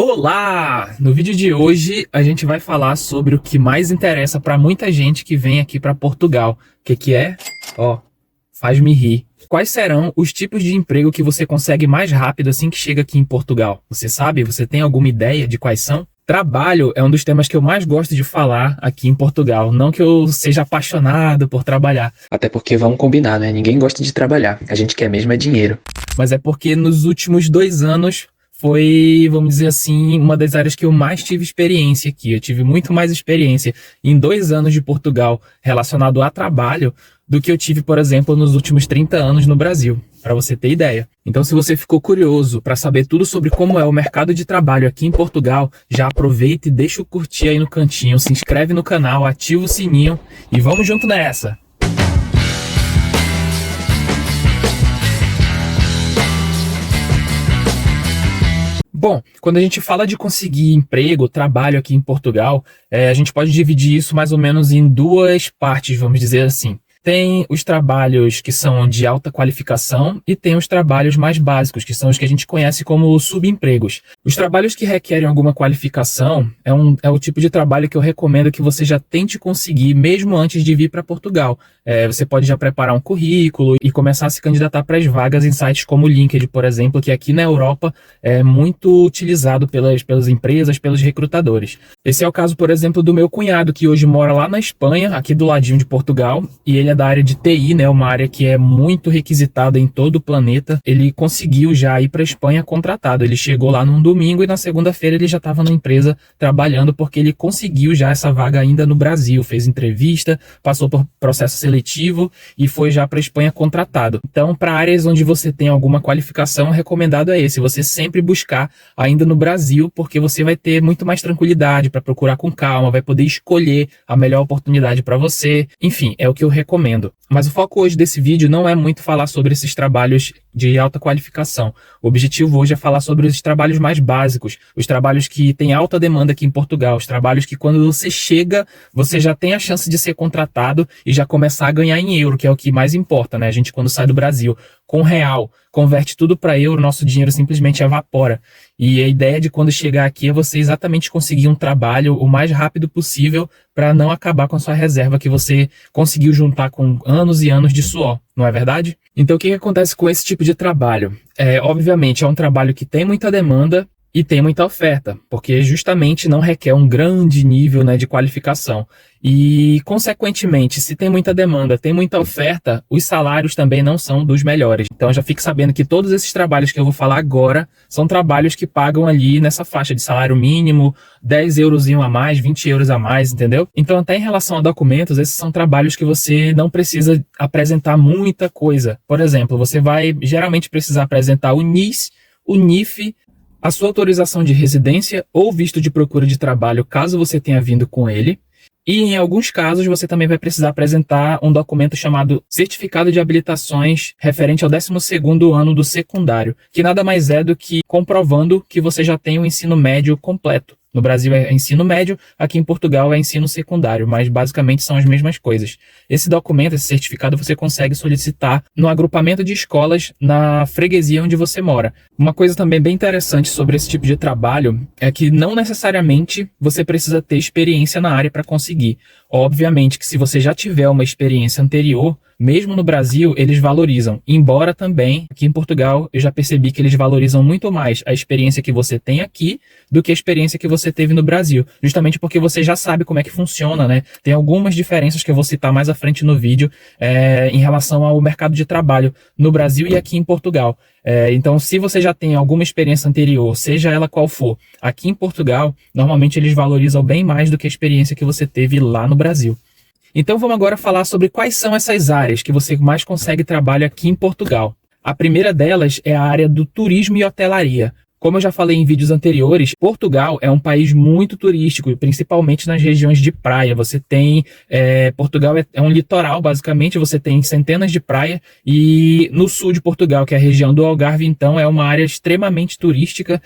Olá! No vídeo de hoje a gente vai falar sobre o que mais interessa para muita gente que vem aqui para Portugal. O que é? Faz-me rir. Quais serão os tipos de emprego que você consegue mais rápido assim que chega aqui em Portugal? Você sabe? Você tem alguma ideia de quais são? Trabalho é um dos temas que eu mais gosto de falar aqui em Portugal. Não que eu seja apaixonado por trabalhar. Até porque vamos combinar, né? Ninguém gosta de trabalhar. A gente quer mesmo é dinheiro. Mas é porque nos últimos 2 anos foi, vamos dizer assim, uma das áreas que eu mais tive experiência aqui. Eu tive muito mais experiência em 2 anos de Portugal relacionado a trabalho do que eu tive, por exemplo, nos últimos 30 anos no Brasil, para você ter ideia. Então, se você ficou curioso para saber tudo sobre como é o mercado de trabalho aqui em Portugal, já aproveita e deixa o curtir aí no cantinho, se inscreve no canal, ativa o sininho e vamos junto nessa! Bom, quando a gente fala de conseguir emprego, trabalho aqui em Portugal, a gente pode dividir isso mais ou menos em 2 partes, vamos dizer assim. Tem os trabalhos que são de alta qualificação e tem os trabalhos mais básicos, que são os que a gente conhece como subempregos. Os trabalhos que requerem alguma qualificação é o tipo de trabalho que eu recomendo que você já tente conseguir mesmo antes de vir para Portugal. Você pode já preparar um currículo e começar a se candidatar para as vagas em sites como o LinkedIn, por exemplo, que aqui na Europa é muito utilizado pelas empresas, pelos recrutadores. Esse é o caso, por exemplo, do meu cunhado, que hoje mora lá na Espanha, aqui do ladinho de Portugal, e ele é da área de TI, né, uma área que é muito requisitada em todo o planeta. Ele conseguiu já ir para a Espanha contratado. Ele chegou lá num domingo e na segunda-feira ele já estava na empresa trabalhando porque ele conseguiu já essa vaga ainda no Brasil. Fez entrevista, passou por processo seletivo e foi já para a Espanha contratado. Então, para áreas onde você tem alguma qualificação, o recomendado é esse. Você sempre buscar ainda no Brasil, porque você vai ter muito mais tranquilidade para procurar com calma, vai poder escolher a melhor oportunidade para você. Enfim, é o que eu recomendo. Mas o foco hoje desse vídeo não é muito falar sobre esses trabalhos de alta qualificação. O objetivo hoje é falar sobre os trabalhos mais básicos, os trabalhos que têm alta demanda aqui em Portugal, os trabalhos que quando você chega, você já tem a chance de ser contratado e já começar a ganhar em euro, que é o que mais importa, né? A gente quando sai do Brasil com real, converte tudo para euro, nosso dinheiro simplesmente evapora. E a ideia de quando chegar aqui é você exatamente conseguir um trabalho o mais rápido possível para não acabar com a sua reserva que você conseguiu juntar com anos e anos de suor, não é verdade? Então o que acontece com esse tipo de trabalho? Obviamente é um trabalho que tem muita demanda e tem muita oferta, porque justamente não requer um grande nível, né, de qualificação. E, consequentemente, se tem muita demanda, tem muita oferta, os salários também não são dos melhores. Então já fique sabendo que todos esses trabalhos que eu vou falar agora são trabalhos que pagam ali nessa faixa de salário mínimo, 10 euros a mais, 20 euros a mais, entendeu? Então até em relação a documentos, esses são trabalhos que você não precisa apresentar muita coisa. Por exemplo, você vai geralmente precisar apresentar o NIS, o NIF, a sua autorização de residência ou visto de procura de trabalho, caso você tenha vindo com ele. E em alguns casos você também vai precisar apresentar um documento chamado Certificado de Habilitações referente ao 12º ano do secundário, que nada mais é do que comprovando que você já tem o ensino médio completo. No Brasil é ensino médio, aqui em Portugal é ensino secundário, mas basicamente são as mesmas coisas. Esse documento, esse certificado, você consegue solicitar no agrupamento de escolas na freguesia onde você mora. Uma coisa também bem interessante sobre esse tipo de trabalho é que não necessariamente você precisa ter experiência na área para conseguir. Obviamente que se você já tiver uma experiência anterior, mesmo no Brasil, eles valorizam. Embora também, aqui em Portugal, eu já percebi que eles valorizam muito mais a experiência que você tem aqui do que a experiência que você teve no Brasil. Justamente porque você já sabe como é que funciona, né? Tem algumas diferenças que eu vou citar mais à frente no vídeo em relação ao mercado de trabalho no Brasil e aqui em Portugal. Então, se você já tem alguma experiência anterior, seja ela qual for, aqui em Portugal, normalmente eles valorizam bem mais do que a experiência que você teve lá no Brasil. Então vamos agora falar sobre quais são essas áreas que você mais consegue trabalho aqui em Portugal. A primeira delas é a área do turismo e hotelaria. Como eu já falei em vídeos anteriores, Portugal é um país muito turístico, principalmente nas regiões de praia. Você tem, Portugal é um litoral, basicamente, você tem centenas de praias, e no sul de Portugal, que é a região do Algarve, então, é uma área extremamente turística.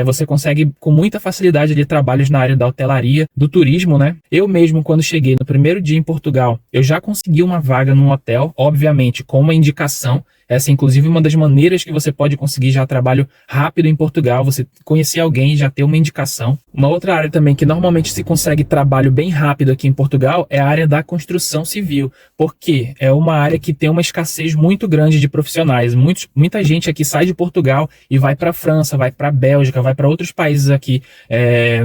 Você consegue com muita facilidade ali trabalhos na área da hotelaria, do turismo, né? Eu mesmo, quando cheguei no primeiro dia em Portugal, eu já consegui uma vaga num hotel, obviamente com uma indicação. Essa é inclusive uma das maneiras que você pode conseguir já trabalho rápido em Portugal, você conhecer alguém e já ter uma indicação. Uma outra área também que normalmente se consegue trabalho bem rápido aqui em Portugal é a área da construção civil, porque é uma área que tem uma escassez muito grande de profissionais. Muita gente aqui sai de Portugal e vai para a França, vai para a Bélgica, vai para outros países aqui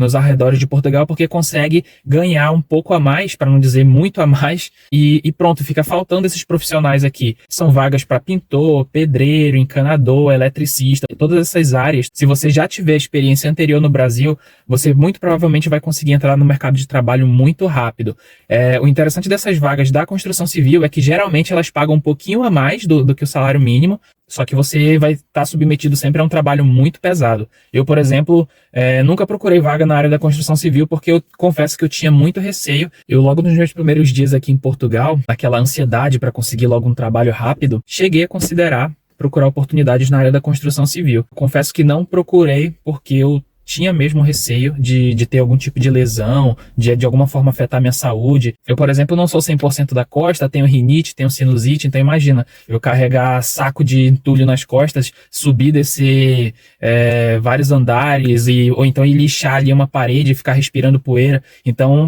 nos arredores de Portugal, porque consegue ganhar um pouco a mais, para não dizer muito a mais, e pronto, fica faltando esses profissionais aqui. São vagas para pintor, pedreiro, encanador, eletricista, todas essas áreas. Se você já tiver experiência anterior no Brasil, você muito provavelmente vai conseguir entrar no mercado de trabalho muito rápido. O interessante dessas vagas da construção civil é que geralmente elas pagam um pouquinho a mais do que o salário mínimo, só que você vai estar submetido sempre a um trabalho muito pesado. Eu, por exemplo, nunca procurei vaga na área da construção civil porque eu confesso que eu tinha muito receio. Eu, logo nos meus primeiros dias aqui em Portugal, naquela ansiedade para conseguir logo um trabalho rápido, cheguei a considerar procurar oportunidades na área da construção civil. Confesso que não procurei porque eu tinha mesmo receio de ter algum tipo de lesão, de alguma forma afetar minha saúde. Eu, por exemplo, não sou 100% da costa, tenho rinite, tenho sinusite, então imagina, eu carregar saco de entulho nas costas, subir, descer vários andares, ou então ir lixar ali uma parede e ficar respirando poeira. Então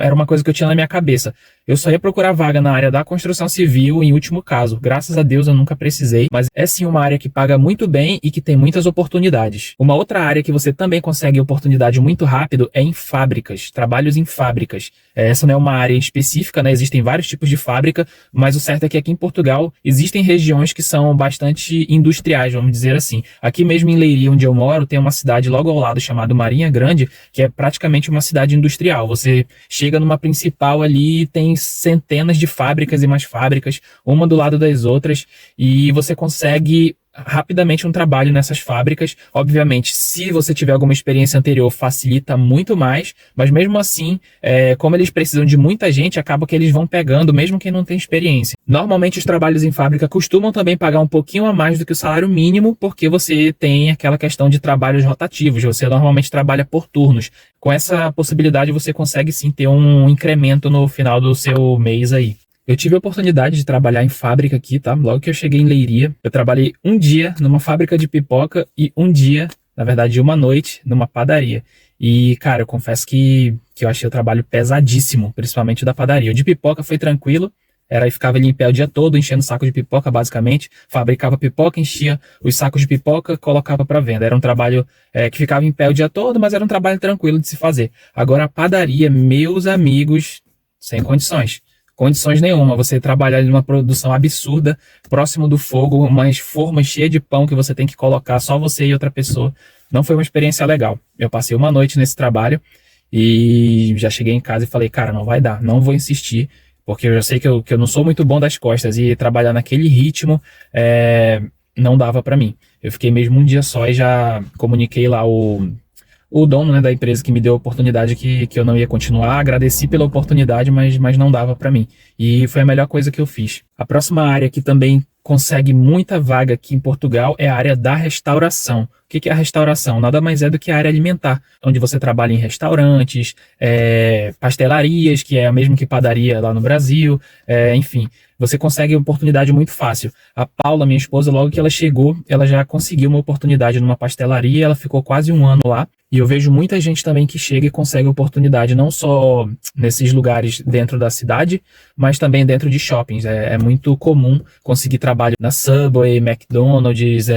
era uma coisa que eu tinha na minha cabeça. Eu só ia procurar vaga na área da construção civil em último caso. Graças a Deus eu nunca precisei, mas é sim uma área que paga muito bem e que tem muitas oportunidades. Uma outra área que você também consegue oportunidade muito rápido é em fábricas, trabalhos em fábricas. Essa não é uma área específica, né? Existem vários tipos de fábrica, mas o certo é que aqui em Portugal existem regiões que são bastante industriais, vamos dizer assim. Aqui mesmo em Leiria, onde eu moro, tem uma cidade logo ao lado chamada Marinha Grande, que é praticamente uma cidade industrial. Você chega numa principal ali e tem centenas de fábricas e mais fábricas, uma do lado das outras, e você consegue rapidamente um trabalho nessas fábricas. Obviamente, se você tiver alguma experiência anterior, facilita muito mais, mas mesmo assim, como eles precisam de muita gente, acaba que eles vão pegando, mesmo quem não tem experiência. Normalmente, os trabalhos em fábrica costumam também pagar um pouquinho a mais do que o salário mínimo, porque você tem aquela questão de trabalhos rotativos, você normalmente trabalha por turnos. Com essa possibilidade, você consegue sim ter um incremento no final do seu mês aí. Eu tive a oportunidade de trabalhar em fábrica aqui, tá? Logo que eu cheguei em Leiria, eu trabalhei um dia numa fábrica de pipoca e um dia, na verdade, uma noite, numa padaria. E, cara, eu confesso que eu achei o trabalho pesadíssimo, principalmente o da padaria. O de pipoca foi tranquilo, ficava ali em pé o dia todo, enchendo saco de pipoca, basicamente. Fabricava pipoca, enchia os sacos de pipoca, colocava para venda. Era um trabalho que ficava em pé o dia todo, mas era um trabalho tranquilo de se fazer. Agora, a padaria, meus amigos, sem condições. Condições nenhuma, você trabalhar numa produção absurda, próximo do fogo, umas formas cheias de pão que você tem que colocar, só você e outra pessoa. Não foi uma experiência legal. Eu passei uma noite nesse trabalho e já cheguei em casa e falei, cara, não vai dar, não vou insistir, porque eu já sei que eu não sou muito bom das costas e trabalhar naquele ritmo não dava para mim. Eu fiquei mesmo um dia só e já comuniquei lá o dono, né, da empresa que me deu a oportunidade que eu não ia continuar. Agradeci pela oportunidade, mas não dava para mim. E foi a melhor coisa que eu fiz. A próxima área que também consegue muita vaga aqui em Portugal é a área da restauração. O que é a restauração? Nada mais é do que a área alimentar, onde você trabalha em restaurantes, pastelarias, que é a mesma que padaria lá no Brasil, enfim. Você consegue uma oportunidade muito fácil. A Paula, minha esposa, logo que ela chegou, ela já conseguiu uma oportunidade numa pastelaria, ela ficou quase um ano lá. E eu vejo muita gente também que chega e consegue oportunidade não só nesses lugares dentro da cidade, mas também dentro de shoppings. É muito comum conseguir trabalho na Subway, McDonald's,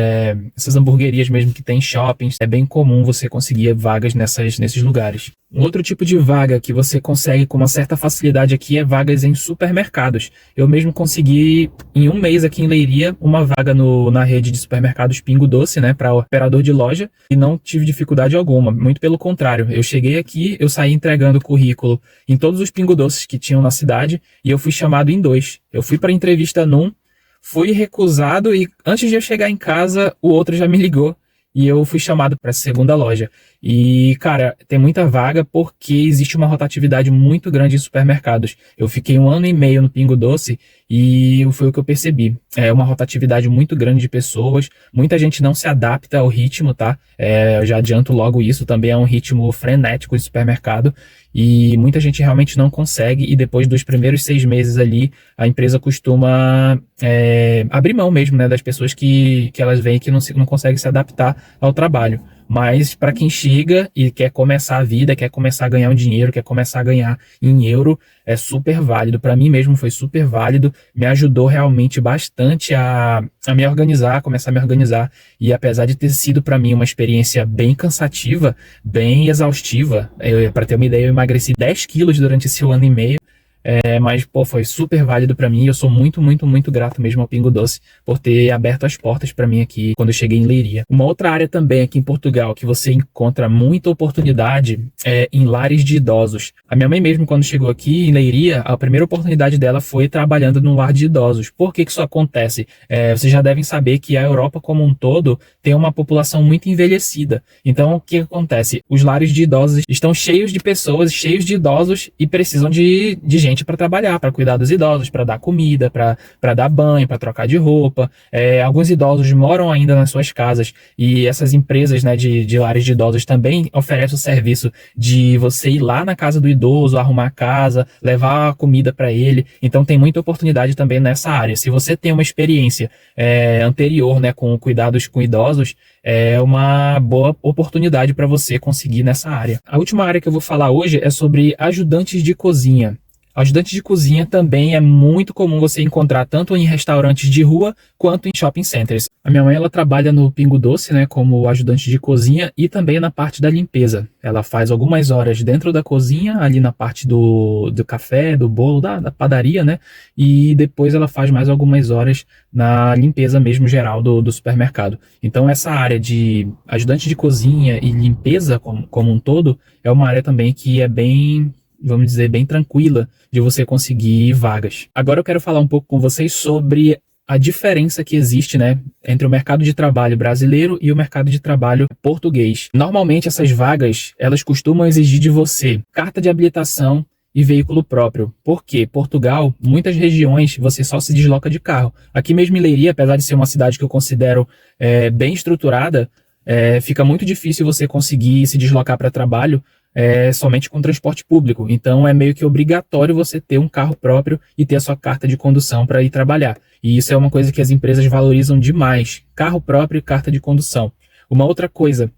essas hamburguerias mesmo que tem em shoppings. É bem comum você conseguir vagas nesses lugares. Um outro tipo de vaga que você consegue com uma certa facilidade aqui é vagas em supermercados. Eu mesmo consegui, em um mês aqui em Leiria, uma vaga na rede de supermercados Pingo Doce, né, para operador de loja, e não tive dificuldade alguma. Muito pelo contrário, eu cheguei aqui, eu saí entregando currículo em todos os Pingo Doces que tinham na cidade, e eu fui chamado em 2. Eu fui para entrevista num, fui recusado, e antes de eu chegar em casa, o outro já me ligou. E eu fui chamado para a segunda loja. E, cara, tem muita vaga porque existe uma rotatividade muito grande em supermercados. Eu fiquei 1 ano e meio no Pingo Doce e foi o que eu percebi. é uma rotatividade muito grande de pessoas, muita gente não se adapta ao ritmo, tá? Eu já adianto logo isso, também é um ritmo frenético de supermercado, e muita gente realmente não consegue, e depois dos primeiros 6 meses ali, a empresa costuma abrir mão mesmo, né, das pessoas que elas veem que não conseguem se adaptar ao trabalho. Mas para quem chega e quer começar a vida, quer começar a ganhar um dinheiro, quer começar a ganhar em euro, é super válido. Para mim mesmo foi super válido, me ajudou realmente bastante a me organizar, começar a me organizar. E apesar de ter sido para mim uma experiência bem cansativa, bem exaustiva, para ter uma ideia, eu emagreci 10 quilos durante esse 1 ano e meio. Mas, pô, foi super válido pra mim. Eu sou muito, muito, muito grato mesmo ao Pingo Doce por ter aberto as portas pra mim aqui quando eu cheguei em Leiria. Uma outra área também aqui em Portugal que você encontra muita oportunidade é em lares de idosos. A minha mãe mesmo, quando chegou aqui em Leiria, a primeira oportunidade dela foi trabalhando num lar de idosos. Por que que isso acontece? Vocês já devem saber que a Europa como um todo tem uma população muito envelhecida. Então, o que acontece? Os lares de idosos estão cheios de pessoas, cheios de idosos e precisam de gente para trabalhar, para cuidar dos idosos, para dar comida, para dar banho, para trocar de roupa. Alguns idosos moram ainda nas suas casas e essas empresas, né, de lares de idosos também oferecem o serviço de você ir lá na casa do idoso, arrumar a casa, levar comida para ele. Então tem muita oportunidade também nessa área. Se você tem uma experiência anterior, né, com cuidados com idosos, é uma boa oportunidade para você conseguir nessa área. A última área que eu vou falar hoje é sobre ajudantes de cozinha. Ajudantes de cozinha também é muito comum você encontrar tanto em restaurantes de rua quanto em shopping centers. A minha mãe, ela trabalha no Pingo Doce, né, como ajudante de cozinha e também na parte da limpeza. Ela faz algumas horas dentro da cozinha, ali na parte do café, do bolo, da padaria, né, e depois ela faz mais algumas horas na limpeza mesmo geral do supermercado. Então essa área de ajudante de cozinha e limpeza como um todo é uma área também que é bem, vamos dizer, bem tranquila de você conseguir vagas. Agora eu quero falar um pouco com vocês sobre a diferença que existe, né, entre o mercado de trabalho brasileiro e o mercado de trabalho português. Normalmente essas vagas, elas costumam exigir de você carta de habilitação e veículo próprio. Porque Portugal, muitas regiões, você só se desloca de carro. Aqui mesmo em Leiria, apesar de ser uma cidade que eu considero bem estruturada, fica muito difícil você conseguir se deslocar para trabalho somente com transporte público. Então é meio que obrigatório você ter um carro próprio e ter a sua carta de condução para ir trabalhar. E isso é uma coisa que as empresas valorizam demais: carro próprio e carta de condução. Uma outra coisa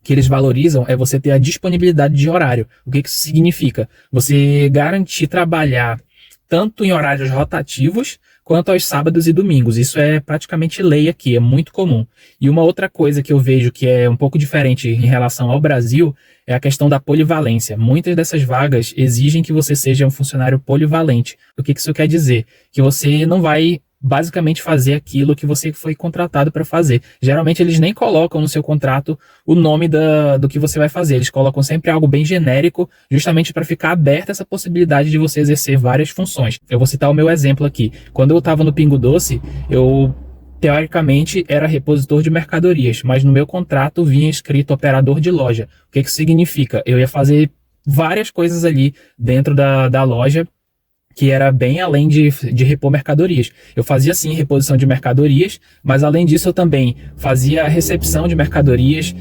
que eles valorizam é você ter a disponibilidade de horário. O que isso significa? Você garantir trabalhar tanto em horários rotativos quanto aos sábados e domingos. Isso é praticamente lei aqui, é muito comum. E uma outra coisa que eu vejo que é um pouco diferente em relação ao Brasil é a questão da polivalência. Muitas dessas vagas exigem que você seja um funcionário polivalente. O que isso quer dizer? Que você não vai basicamente fazer aquilo que você foi contratado para fazer. Geralmente eles nem colocam no seu contrato o nome do que você vai fazer. Eles colocam sempre algo bem genérico, justamente para ficar aberta essa possibilidade de você exercer várias funções. Eu vou citar o meu exemplo aqui. Quando eu estava no Pingo Doce, eu teoricamente era repositor de mercadorias, mas no meu contrato vinha escrito operador de loja. O que isso significa? Eu ia fazer várias coisas ali dentro da loja, que era bem além de repor mercadorias. Eu fazia sim reposição de mercadorias, mas além disso eu também fazia a recepção de mercadorias,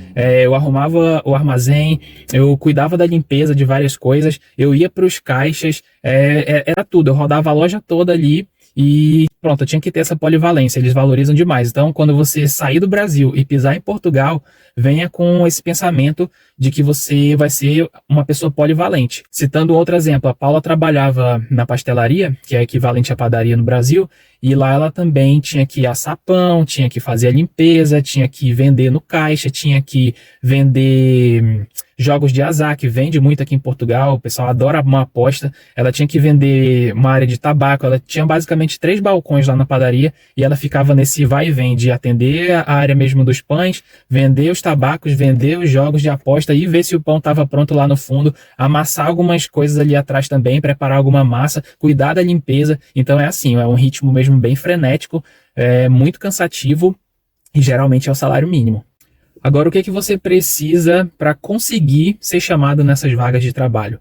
eu arrumava o armazém, eu cuidava da limpeza de várias coisas, eu ia para os caixas, era tudo, eu rodava a loja toda ali. E pronto, eu tinha que ter essa polivalência, eles valorizam demais. Então, quando você sair do Brasil e pisar em Portugal, venha com esse pensamento de que você vai ser uma pessoa polivalente. Citando outro exemplo, a Paula trabalhava na pastelaria, que é equivalente à padaria no Brasil, e lá ela também tinha que assar pão, tinha que fazer a limpeza, tinha que vender no caixa, tinha que vender jogos de azar, que vende muito aqui em Portugal, o pessoal adora uma aposta. Ela tinha que vender uma área de tabaco, ela tinha basicamente 3 balcões lá na padaria e ela ficava nesse vai e vem de atender a área mesmo dos pães, vender os tabacos, vender os jogos de aposta e ver se o pão estava pronto lá no fundo, amassar algumas coisas ali atrás também, preparar alguma massa, cuidar da limpeza. Então é assim, é um ritmo mesmo bem frenético, muito cansativo e geralmente é o salário mínimo. Agora, o que é que você precisa para conseguir ser chamado nessas vagas de trabalho?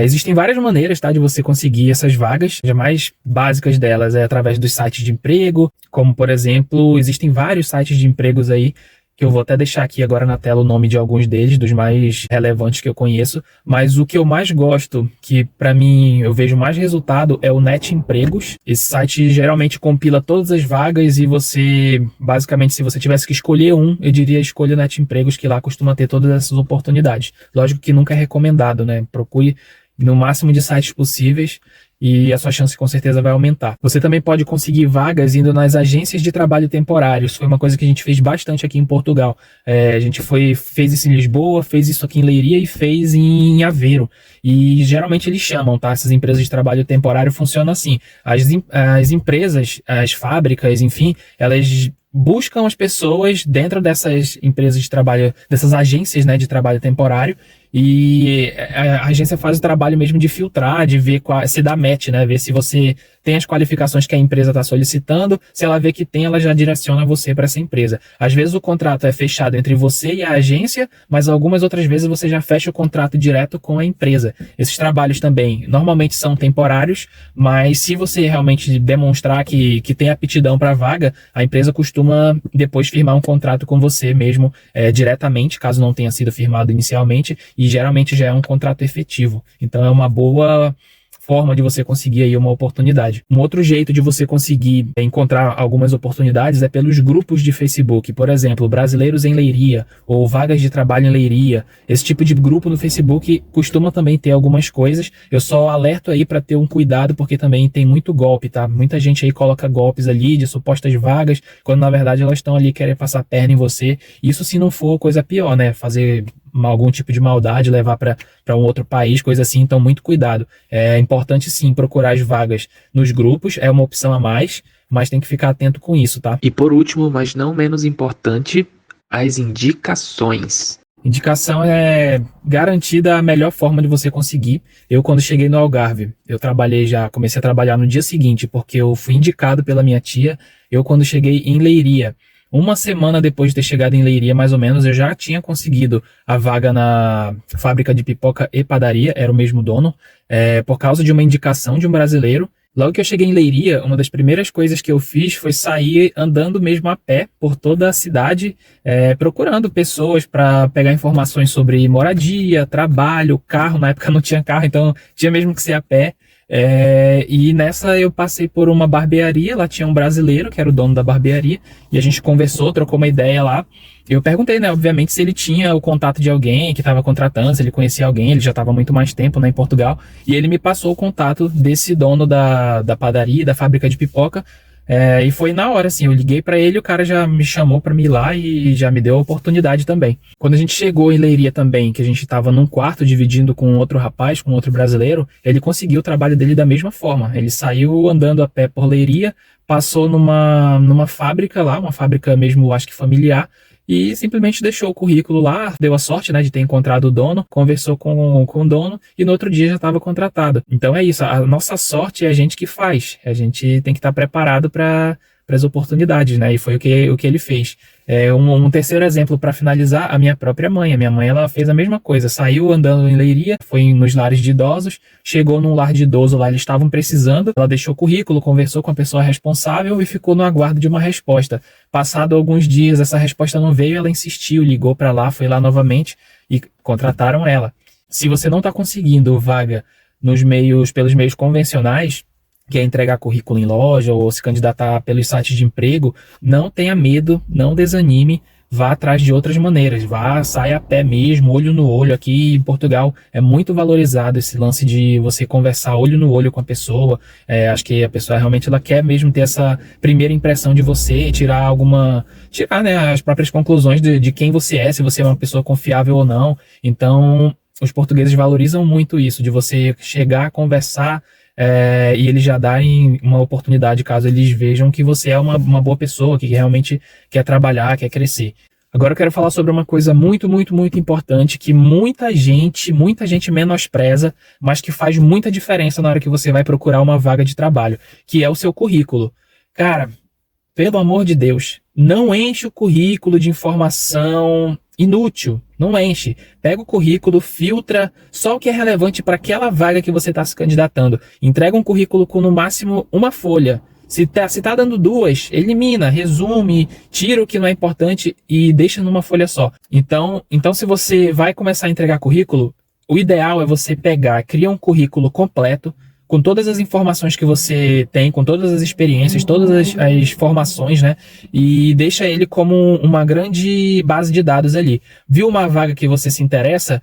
Existem várias maneiras, tá, de você conseguir essas vagas. As mais básicas delas é através dos sites de emprego, como, por exemplo, existem vários sites de empregos aí, que eu vou até deixar aqui agora na tela o nome de alguns deles, dos mais relevantes que eu conheço, mas o que eu mais gosto, que para mim eu vejo mais resultado, é o Net Empregos. Esse site geralmente compila todas as vagas e você, basicamente, se você tivesse que escolher um, eu diria escolha o Net Empregos, que lá costuma ter todas essas oportunidades. Lógico que nunca é recomendado, né? Procure no máximo de sites possíveis e a sua chance com certeza vai aumentar. Você também pode conseguir vagas indo nas agências de trabalho temporário. Isso foi uma coisa que a gente fez bastante aqui em Portugal. A gente fez isso em Lisboa, fez isso aqui em Leiria e fez em Aveiro. E geralmente eles chamam, tá? Essas empresas de trabalho temporário funcionam assim. As empresas, as fábricas, enfim, elas buscam as pessoas dentro dessas empresas de trabalho, dessas agências, né, de trabalho temporário, e a agência faz o trabalho mesmo de filtrar, de ver se dá match, né, ver se você tem as qualificações que a empresa está solicitando. Se ela vê que tem, ela já direciona você para essa empresa. Às vezes o contrato é fechado entre você e a agência, mas algumas outras vezes você já fecha o contrato direto com a empresa. Esses trabalhos também normalmente são temporários, mas se você realmente demonstrar que tem aptidão para a vaga, a empresa costuma depois firmar um contrato com você mesmo diretamente, caso não tenha sido firmado inicialmente, e geralmente já é um contrato efetivo. Então é uma boa forma de você conseguir aí uma oportunidade. Um outro jeito de você conseguir encontrar algumas oportunidades é pelos grupos de Facebook. Por exemplo, Brasileiros em Leiria ou Vagas de Trabalho em Leiria. Esse tipo de grupo no Facebook costuma também ter algumas coisas. Eu só alerto aí para ter um cuidado, porque também tem muito golpe, tá? Muita gente aí coloca golpes ali de supostas vagas, quando na verdade elas estão ali querendo passar perna em você. Isso se não for coisa pior, né? Fazer algum tipo de maldade, levar para um outro país, coisa assim. Então muito cuidado. É importante sim procurar as vagas nos grupos, é uma opção a mais, mas tem que ficar atento com isso, tá? E por último, mas não menos importante, as indicações. Indicação é garantida a melhor forma de você conseguir. Eu, quando cheguei no Algarve, comecei a trabalhar no dia seguinte, porque eu fui indicado pela minha tia. Eu, quando cheguei em Leiria, uma semana depois de ter chegado em Leiria, mais ou menos, eu já tinha conseguido a vaga na fábrica de pipoca e padaria, era o mesmo dono, por causa de uma indicação de um brasileiro. Logo que eu cheguei em Leiria, uma das primeiras coisas que eu fiz foi sair andando mesmo a pé por toda a cidade, procurando pessoas para pegar informações sobre moradia, trabalho, carro. Na época não tinha carro, então tinha mesmo que ser a pé. E nessa eu passei por uma barbearia, lá tinha um brasileiro que era o dono da barbearia, e a gente conversou, trocou uma ideia lá. Eu perguntei, né, obviamente, se ele tinha o contato de alguém que estava contratando, se ele conhecia alguém. Ele já estava há muito mais tempo, né, em Portugal, e ele me passou o contato desse dono da padaria, da fábrica de pipoca. E foi na hora, assim, eu liguei para ele, o cara já me chamou para me ir lá e já me deu a oportunidade também. Quando a gente chegou em Leiria também, que a gente estava num quarto dividindo com outro rapaz, com outro brasileiro, ele conseguiu o trabalho dele da mesma forma. Ele saiu andando a pé por Leiria, passou numa fábrica lá, uma fábrica mesmo, acho que familiar, e simplesmente deixou o currículo lá, deu a sorte, né, de ter encontrado o dono, conversou com o dono e no outro dia já estava contratado. Então é isso, a nossa sorte é a gente que faz, a gente tem que estar preparado para as oportunidades, né, e foi o que ele fez. Um terceiro exemplo para finalizar, a minha própria mãe. A minha mãe, ela fez a mesma coisa, saiu andando em Leiria, foi nos lares de idosos, chegou num lar de idoso lá, eles estavam precisando, ela deixou o currículo, conversou com a pessoa responsável e ficou no aguardo de uma resposta. Passado alguns dias, essa resposta não veio, ela insistiu, ligou para lá, foi lá novamente e contrataram ela. Se você não está conseguindo vaga pelos meios convencionais, que é entregar currículo em loja ou se candidatar pelos sites de emprego, não tenha medo, não desanime, vá atrás de outras maneiras, saia a pé mesmo, olho no olho. Aqui em Portugal é muito valorizado esse lance de você conversar olho no olho com a pessoa. Acho que a pessoa realmente ela quer mesmo ter essa primeira impressão de você, tirar, né, as próprias conclusões de quem você é, se você é uma pessoa confiável ou não. Então, os portugueses valorizam muito isso, de você chegar, conversar, e eles já darem uma oportunidade caso eles vejam que você é uma boa pessoa, que realmente quer trabalhar, quer crescer. Agora eu quero falar sobre uma coisa muito, muito, muito importante que muita gente menospreza, mas que faz muita diferença na hora que você vai procurar uma vaga de trabalho, que é o seu currículo. Cara, pelo amor de Deus, não enche o currículo de informação inútil, não enche. Pega o currículo, filtra só o que é relevante para aquela vaga que você está se candidatando. Entrega um currículo com no máximo uma folha. Se tá dando duas, elimina, resume, tira o que não é importante e deixa numa folha só. Então se você vai começar a entregar currículo, o ideal é você pegar, criar um currículo completo, com todas as informações que você tem, com todas as experiências, todas as formações, né? E deixa ele como uma grande base de dados ali. Viu uma vaga que você se interessa?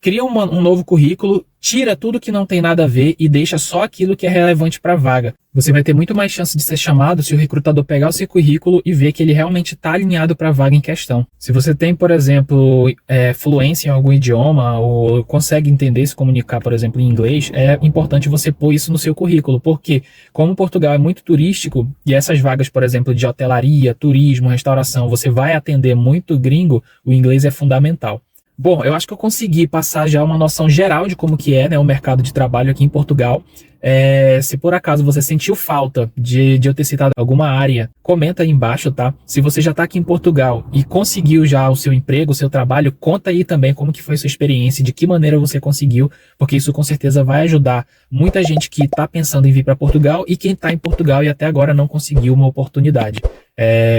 Cria um novo currículo, tira tudo que não tem nada a ver e deixa só aquilo que é relevante para a vaga. Você vai ter muito mais chance de ser chamado se o recrutador pegar o seu currículo e ver que ele realmente está alinhado para a vaga em questão. Se você tem, por exemplo, fluência em algum idioma ou consegue entender e se comunicar, por exemplo, em inglês, é importante você pôr isso no seu currículo, porque como Portugal é muito turístico e essas vagas, por exemplo, de hotelaria, turismo, restauração, você vai atender muito gringo, o inglês é fundamental. Bom, eu acho que eu consegui passar já uma noção geral de como que é, né, o mercado de trabalho aqui em Portugal. Se por acaso você sentiu falta de eu ter citado alguma área, comenta aí embaixo, tá? Se você já está aqui em Portugal e conseguiu já o seu emprego, o seu trabalho, conta aí também como que foi a sua experiência, de que maneira você conseguiu, porque isso com certeza vai ajudar muita gente que está pensando em vir para Portugal e quem está em Portugal e até agora não conseguiu uma oportunidade.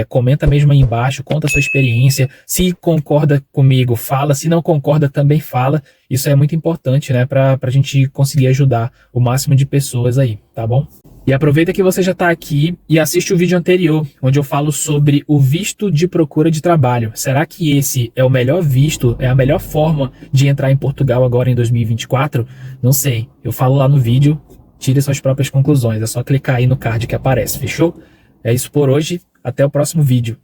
Comenta mesmo aí embaixo, conta a sua experiência, se concorda comigo, fala, se não concorda também fala, isso é muito importante, né, pra gente conseguir ajudar o máximo de pessoas aí, tá bom? E aproveita que você já está aqui e assiste o vídeo anterior, onde eu falo sobre o visto de procura de trabalho. Será que esse é o melhor visto, é a melhor forma de entrar em Portugal agora em 2024? Não sei, eu falo lá no vídeo, tire suas próprias conclusões, é só clicar aí no card que aparece, fechou? É isso por hoje, até o próximo vídeo.